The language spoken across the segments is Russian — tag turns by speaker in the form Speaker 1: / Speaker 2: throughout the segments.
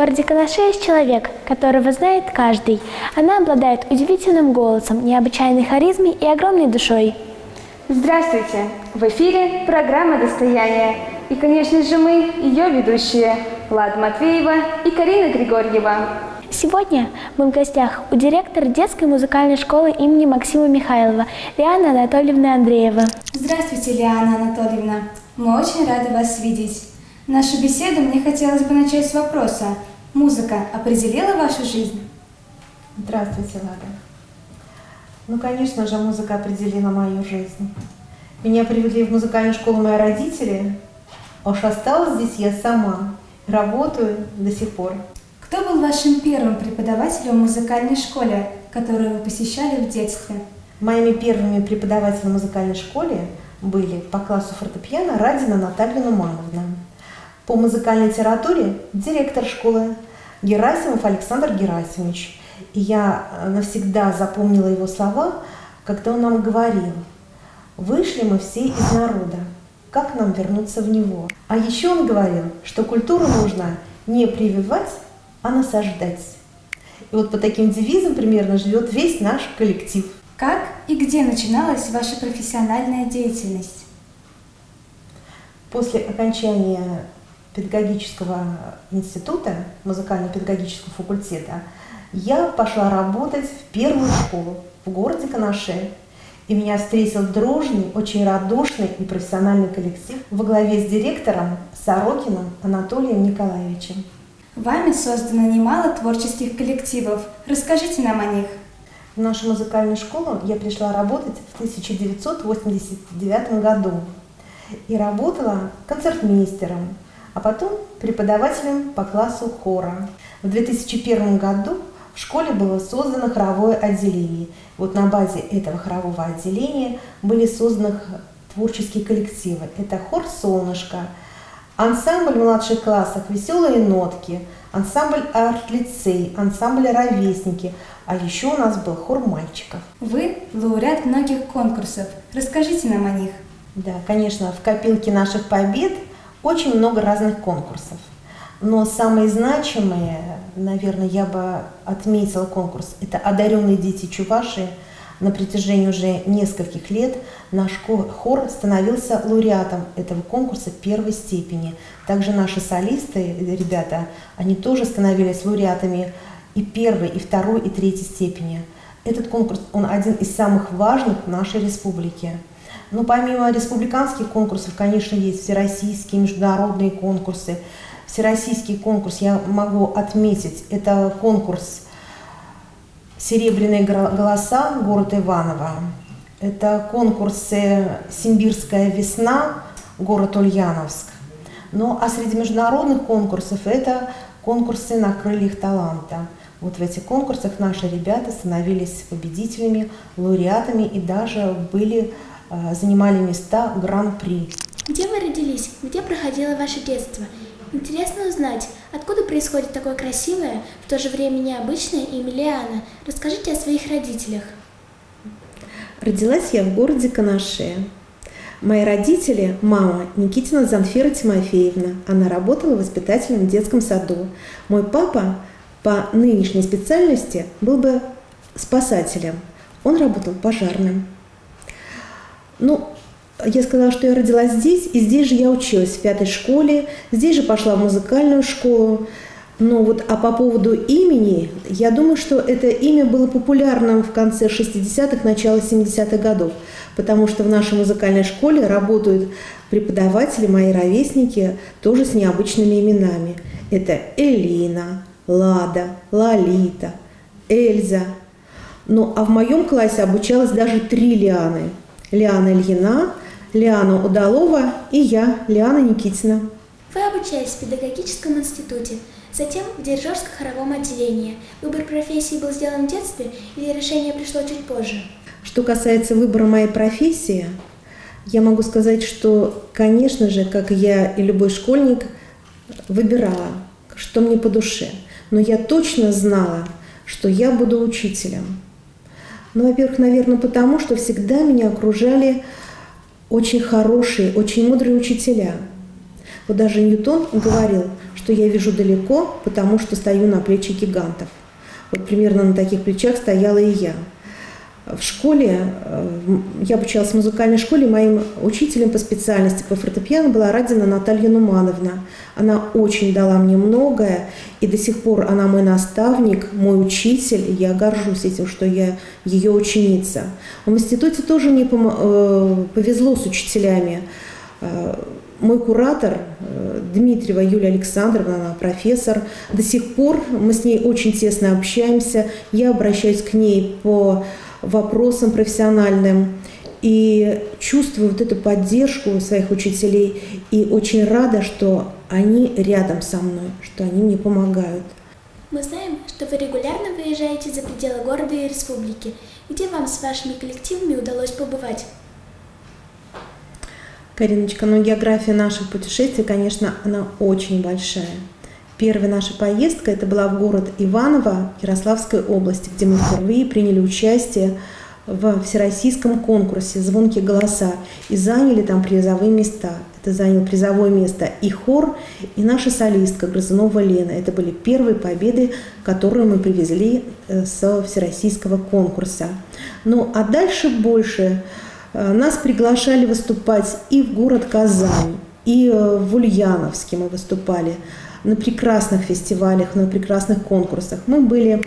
Speaker 1: городе Канаше есть человек, которого знает каждый. Она обладает удивительным голосом, необычайной харизмой и огромной душой.
Speaker 2: Здравствуйте! В эфире программа «Достояние». И, конечно же, мы, ее ведущие, Лада Матвеева и Карина Григорьева.
Speaker 1: Сегодня мы в гостях у директора детской музыкальной школы имени Максима Михайлова Лианы Анатольевны Андреевой.
Speaker 3: Здравствуйте, Лиана Анатольевна. Мы очень рады вас видеть. Нашу беседу мне хотелось бы начать с вопроса. Музыка определила вашу жизнь?
Speaker 4: Здравствуйте, Лада. Ну, конечно же, музыка определила мою жизнь. Меня привели в музыкальную школу мои родители, а уж осталась здесь я сама. Работаю до сих пор.
Speaker 3: Кто был вашим первым преподавателем в музыкальной школе, которую вы посещали в детстве?
Speaker 4: Моими первыми преподавателями в музыкальной школе были по классу фортепиано Радина Наталья Нумановна. По музыкальной литературе директор школы Герасимов Александр Герасимович. И я навсегда запомнила его слова, когда он нам говорил: «Вышли мы все из народа, как нам вернуться в него?» А еще он говорил, что культуру нужно не прививать, а насаждать. И вот по таким девизам примерно живет весь наш коллектив.
Speaker 3: Как и где начиналась ваша профессиональная деятельность?
Speaker 4: После окончания педагогического института, музыкально-педагогического факультета, я пошла работать в первую школу в городе Канаше. И меня встретил дружный, очень радушный и профессиональный коллектив во главе с директором Сорокиным Анатолием Николаевичем.
Speaker 3: Вами создано немало творческих коллективов. Расскажите нам о них.
Speaker 4: В нашу музыкальную школу я пришла работать в 1989 году и работала концертмейстером, а потом преподавателем по классу хора. В 2001 году в школе было создано хоровое отделение. Вот на базе этого хорового отделения были созданы творческие коллективы. Это хор «Солнышко», ансамбль младших классов «Веселые нотки», ансамбль «Арт-лицей», ансамбль «Ровесники», а еще у нас был хор мальчиков.
Speaker 3: Вы лауреат многих конкурсов. Расскажите нам о них.
Speaker 4: Да, конечно, в копилке наших побед очень много разных конкурсов. Но самые значимые, наверное, я бы отметила конкурс. Это «Одаренные дети Чувашии». На протяжении уже нескольких лет наш хор становился лауреатом этого конкурса первой степени. Также наши солисты, ребята, они тоже становились лауреатами и первой, и второй, и третьей степени. Этот конкурс, он один из самых важных в нашей республике. Но помимо республиканских конкурсов, конечно, есть всероссийские, международные конкурсы. Всероссийский конкурс я могу отметить. Это конкурс «Серебряные голоса», город Иваново. Это конкурсы «Симбирская весна», город Ульяновск. Ну а среди международных конкурсов это конкурсы «На крыльях таланта». Вот в этих конкурсах наши ребята становились победителями, лауреатами и даже занимали места гран-при.
Speaker 1: Где вы родились? Где проходило ваше детство? Интересно узнать, откуда происходит такое красивое, в то же время необычное имя Лиана. Расскажите о своих родителях.
Speaker 4: Родилась я в городе Канаше. Мои родители, мама Никитина Занфира Тимофеевна, она работала воспитателем в детском саду. Мой папа по нынешней специальности был бы спасателем. Он работал пожарным. Я сказала, что я родилась здесь, и здесь же я училась в 5-й школе, здесь же пошла в музыкальную школу. А по поводу имени, я думаю, что это имя было популярным в конце 60-х, начало 70-х годов, потому что в нашей музыкальной школе работают преподаватели, мои ровесники, тоже с необычными именами. Это Элина, Лада, Лолита, Эльза. А в моем классе обучалось даже 3 Лианы. Лиана Ильина, Лиана Удалова и я, Лиана Никитина.
Speaker 1: Вы обучались в педагогическом институте, затем в дирижерско-хоровом отделении. Выбор профессии был сделан в детстве или решение пришло чуть позже?
Speaker 4: Что касается выбора моей профессии, я могу сказать, что, конечно же, как я и любой школьник, выбирала, что мне по душе. Но я точно знала, что я буду учителем. Во-первых, наверное, потому что всегда меня окружали очень хорошие, очень мудрые учителя. Вот даже Ньютон говорил, что я вижу далеко, потому что стою на плечи гигантов. Вот примерно на таких плечах стояла и я. В школе, я обучалась в музыкальной школе, моим учителем по специальности по фортепиано была Радина Наталья Нумановна. Она очень дала мне многое, и до сих пор она мой наставник, мой учитель, и я горжусь этим, что я ее ученица. В институте тоже мне повезло с учителями. Мой куратор Дмитриева Юлия Александровна, она профессор. До сих пор мы с ней очень тесно общаемся. Я обращаюсь к ней по вопросам профессиональным и чувствую вот эту поддержку своих учителей. И очень рада, что они рядом со мной, что они мне помогают.
Speaker 1: Мы знаем, что вы регулярно выезжаете за пределы города и республики. Где вам с вашими коллективами удалось побывать?
Speaker 4: Кариночка, география наших путешествий, конечно, она очень большая. Первая наша поездка, это была в город Иваново Ярославской области, где мы впервые приняли участие в всероссийском конкурсе «Звонкие голоса» и заняли там призовые места. Это занял призовое место и хор, и наша солистка Грызунова Лена. Это были первые победы, которые мы привезли со всероссийского конкурса. А дальше больше. Нас приглашали выступать и в город Казань, и в Ульяновске мы выступали на прекрасных фестивалях, на прекрасных конкурсах. Мы были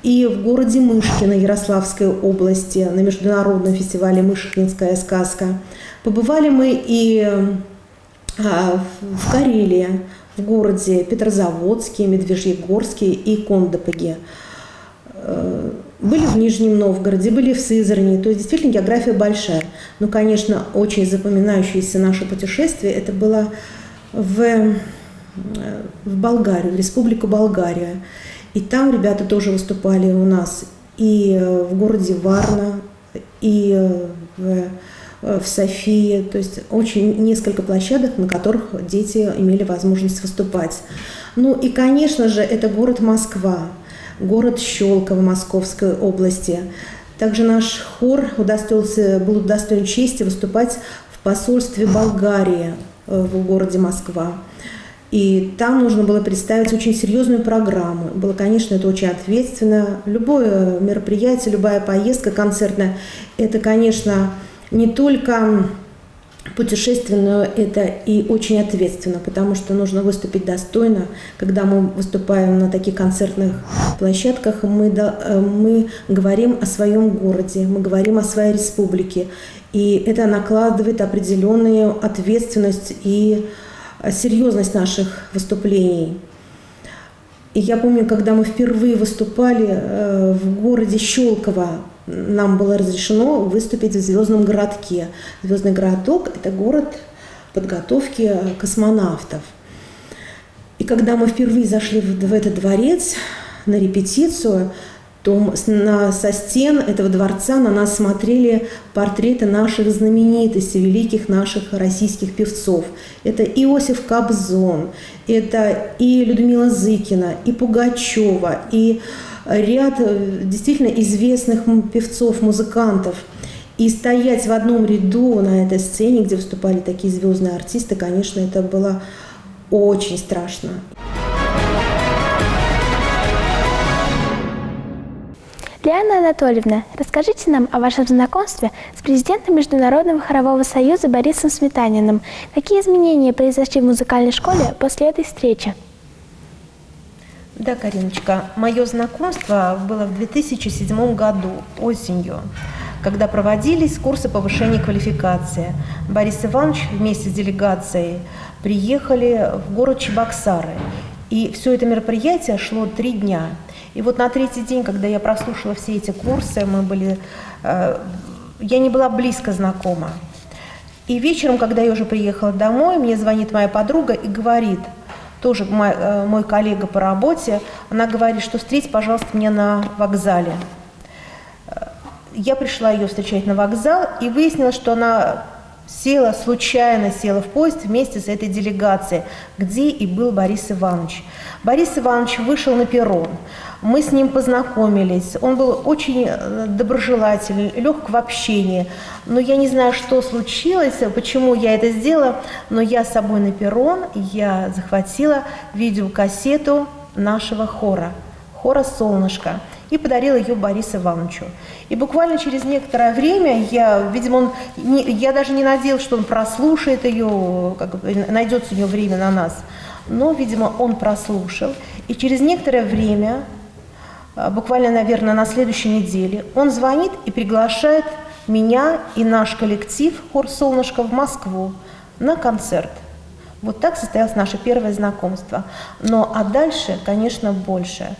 Speaker 4: и в городе Мышкино Ярославской области на международном фестивале «Мышкинская сказка». Побывали мы и в Карелии, в городе Петрозаводске, Медвежьегорске и Кондопоге. Были в Нижнем Новгороде, были в Сызрани, то есть действительно география большая. Конечно, очень запоминающееся наше путешествие, это было в Болгарию, в Республику Болгария. И там ребята тоже выступали у нас и в городе Варна, и в Софии, то есть очень несколько площадок, на которых дети имели возможность выступать. И, конечно же, это город Москва. Город Щелково Московской области. Также наш хор был удостоен чести выступать в посольстве Болгарии в городе Москва. И там нужно было представить очень серьезную программу. Было, конечно, это очень ответственно. Любое мероприятие, любая поездка концертная, это, конечно, не только путешественно, это и очень ответственно, потому что нужно выступить достойно. Когда мы выступаем на таких концертных площадках, мы говорим о своем городе, мы говорим о своей республике. И это накладывает определенную ответственность и серьезность наших выступлений. И я помню, когда мы впервые выступали в городе Щелково, нам было разрешено выступить в Звездном городке. Звездный городок – это город подготовки космонавтов. И когда мы впервые зашли в этот дворец на репетицию, то со стен этого дворца на нас смотрели портреты наших знаменитостей, великих наших российских певцов. Это Иосиф Кобзон, это и Людмила Зыкина, и Пугачева, и ряд действительно известных певцов, музыкантов. И стоять в одном ряду на этой сцене, где выступали такие звездные артисты, конечно, это было очень страшно.
Speaker 1: Лиана Анатольевна, расскажите нам о вашем знакомстве с президентом Международного хорового союза Борисом Сметаниным. Какие изменения произошли в музыкальной школе после этой встречи?
Speaker 4: Да, Кариночка, мое знакомство было в 2007 году, осенью, когда проводились курсы повышения квалификации. Борис Иванович вместе с делегацией приехали в город Чебоксары. И все это мероприятие шло 3 дня. И вот на 3-й день, когда я прослушала все эти курсы, я не была близко знакома. И вечером, когда я уже приехала домой, мне звонит моя подруга и говорит, тоже мой коллега по работе, она говорит, что встреть, пожалуйста, меня на вокзале. Я пришла ее встречать на вокзал и выяснила, что она случайно села в поезд вместе с этой делегацией, где и был Борис Иванович. Борис Иванович вышел на перрон, мы с ним познакомились, он был очень доброжелательный, легок в общении, но я не знаю, что случилось, почему я это сделала, но я с собой на перрон, я захватила видеокассету нашего хора «Солнышко», и подарила ее Борису Ивановичу. И буквально через некоторое время, я даже не надеялась, что он прослушает ее, найдется у него время на нас, но, видимо, он прослушал. И через некоторое время, буквально, наверное, на следующей неделе, он звонит и приглашает меня и наш коллектив «Хор Солнышко» в Москву на концерт. Вот так состоялось наше первое знакомство. А дальше, конечно, больше.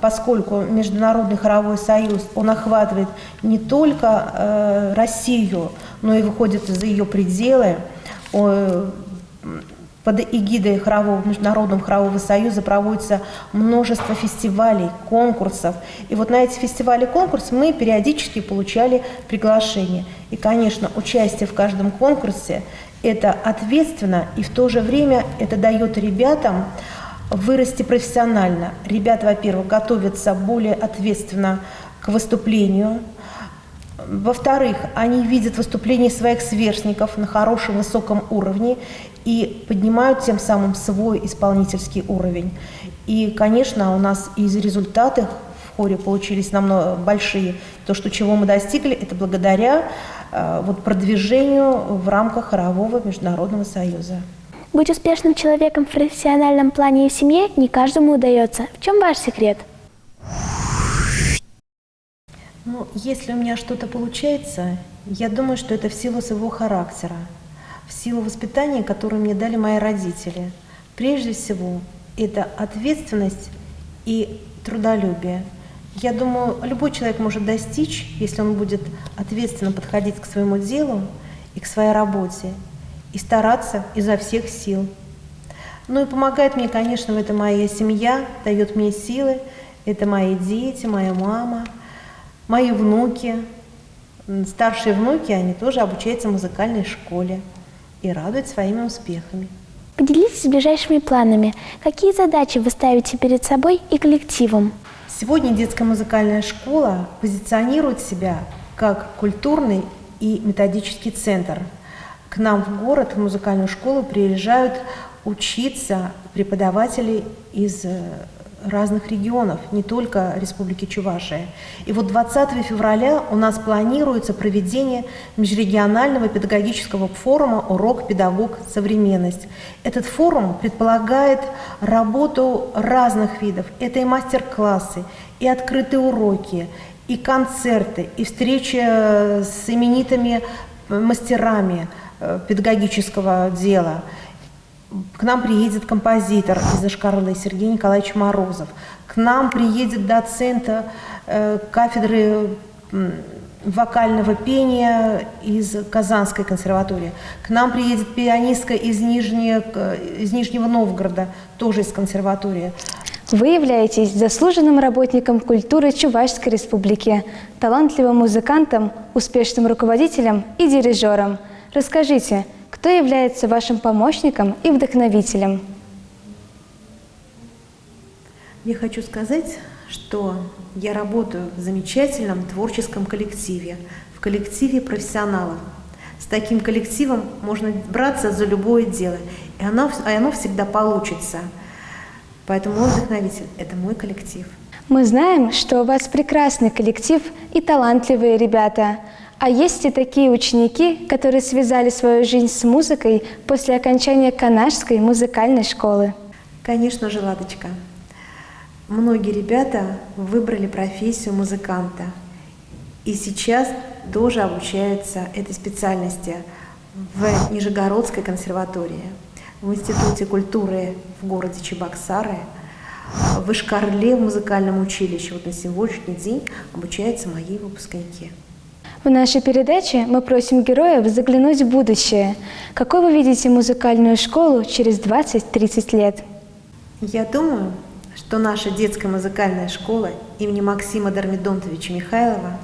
Speaker 4: Поскольку Международный хоровой союз, он охватывает не только Россию, но и выходит за ее пределы. Под эгидой Международного хорового союза проводится множество фестивалей, конкурсов. И вот на эти фестивали и конкурсы мы периодически получали приглашения. И, конечно, участие в каждом конкурсе – это ответственно, и в то же время это дает ребятам вырасти профессионально. Ребята, во-первых, готовятся более ответственно к выступлению. Во-вторых, они видят выступления своих сверстников на хорошем, высоком уровне и поднимают тем самым свой исполнительский уровень. И, конечно, у нас из результаты в хоре получились намного большие. То, чего мы достигли, это благодаря продвижению в рамках хорового международного союза.
Speaker 1: Быть успешным человеком в профессиональном плане и в семье не каждому удается. В чем ваш секрет?
Speaker 4: Если у меня что-то получается, я думаю, что это в силу своего характера, в силу воспитания, которое мне дали мои родители. Прежде всего, это ответственность и трудолюбие. Я думаю, любой человек может достичь, если он будет ответственно подходить к своему делу и к своей работе, и стараться изо всех сил. И помогает мне, конечно, в этом моя семья, дает мне силы. Это мои дети, моя мама, мои внуки. Старшие внуки, они тоже обучаются в музыкальной школе и радуют своими успехами.
Speaker 1: Поделитесь ближайшими планами. Какие задачи вы ставите перед собой и коллективом?
Speaker 4: Сегодня детская музыкальная школа позиционирует себя как культурный и методический центр. К нам в город, в музыкальную школу приезжают учиться преподаватели из разных регионов, не только Республики Чувашия. И 20 февраля у нас планируется проведение межрегионального педагогического форума «Урок. Педагог. Современность». Этот форум предполагает работу разных видов. Это и мастер-классы, и открытые уроки, и концерты, и встречи с именитыми мастерами педагогического дела. К нам приедет композитор из Ишкарлы Сергей Николаевич Морозов. К нам приедет доцент кафедры вокального пения из Казанской консерватории. К нам приедет пианистка из Нижнего Новгорода, тоже из консерватории.
Speaker 2: Вы являетесь заслуженным работником культуры Чувашской Республики, талантливым музыкантом, успешным руководителем и дирижером. Расскажите, кто является вашим помощником и вдохновителем?
Speaker 4: Я хочу сказать, что я работаю в замечательном творческом коллективе, в коллективе профессионалов. С таким коллективом можно браться за любое дело, и оно всегда получится. Поэтому мой вдохновитель – это мой коллектив.
Speaker 2: Мы знаем, что у вас прекрасный коллектив и талантливые ребята. А есть и такие ученики, которые связали свою жизнь с музыкой после окончания Канашской музыкальной школы?
Speaker 4: Конечно же, Ладочка. Многие ребята выбрали профессию музыканта и сейчас тоже обучаются этой специальности в Нижегородской консерватории, в Институте культуры в городе Чебоксары, в Ишкарле в музыкальном училище. На сегодняшний день обучаются мои выпускники.
Speaker 2: В нашей передаче мы просим героев заглянуть в будущее. Какой вы видите музыкальную школу через 20-30 лет?
Speaker 4: Я думаю, что наша детская музыкальная школа имени Максима Дормидонтовича Михайлова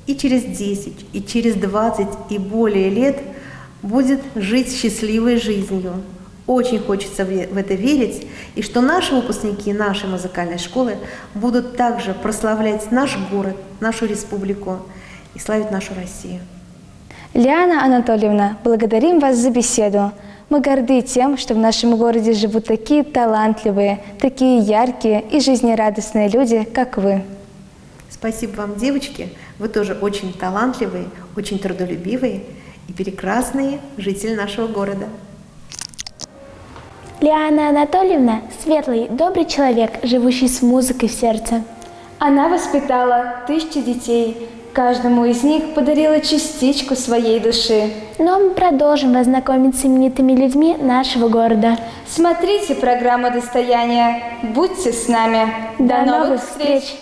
Speaker 4: и через 10, и через 20 и более лет будет жить счастливой жизнью. Очень хочется в это верить, и что наши выпускники нашей музыкальной школы будут также прославлять наш город, нашу республику и славить нашу Россию.
Speaker 2: Лиана Анатольевна, благодарим вас за беседу. Мы горды тем, что в нашем городе живут такие талантливые, такие яркие и жизнерадостные люди, как вы.
Speaker 4: Спасибо вам, девочки. Вы тоже очень талантливые, очень трудолюбивые и прекрасные жители нашего города.
Speaker 1: Лиана Анатольевна – светлый, добрый человек, живущий с музыкой в сердце.
Speaker 2: Она воспитала 1000 детей. Каждому из них подарила частичку своей души.
Speaker 1: Но мы продолжим вас знакомить с именитыми людьми нашего города.
Speaker 2: Смотрите программу «Достояние». Будьте с нами.
Speaker 1: До новых встреч!